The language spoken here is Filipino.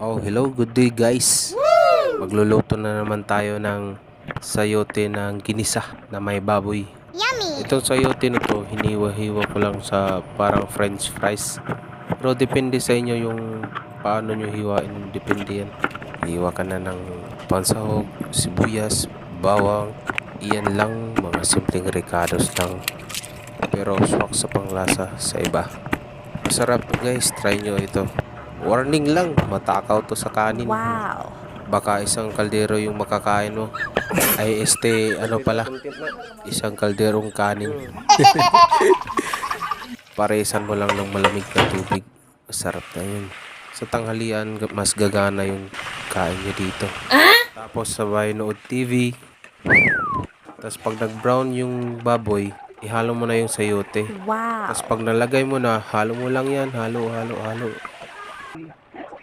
Oh, hello, good day guys. Magluluto na naman tayo ng sayote ng ginisa na may baboy. Yummy! Itong sayote na to, hiniwa-hiwa ko lang sa parang french fries. Pero depende sa inyo yung paano nyo hiwain, depende yan. Hiwa ka na ng pansahog, sibuyas, bawang. Iyan lang, mga simpleng ricados lang. Pero swak sa panglasa sa iba. Masarap to guys, try nyo ito. Warning lang, matakaw to sa kanin. Wow! Baka isang kaldero yung makakain mo. Ay ano pala, isang kalderong kanin. Paresan mo lang ng malamig na tubig. Masarap na yun. Sa tanghalian, mas gagana yung kain nyo dito. Tapos sabay nood TV. Tapos pag nag-brown yung baboy, ihalo mo na yung sayote. Wow! Tapos pag nalagay mo na, halo mo lang yan. Halo, halo, halo.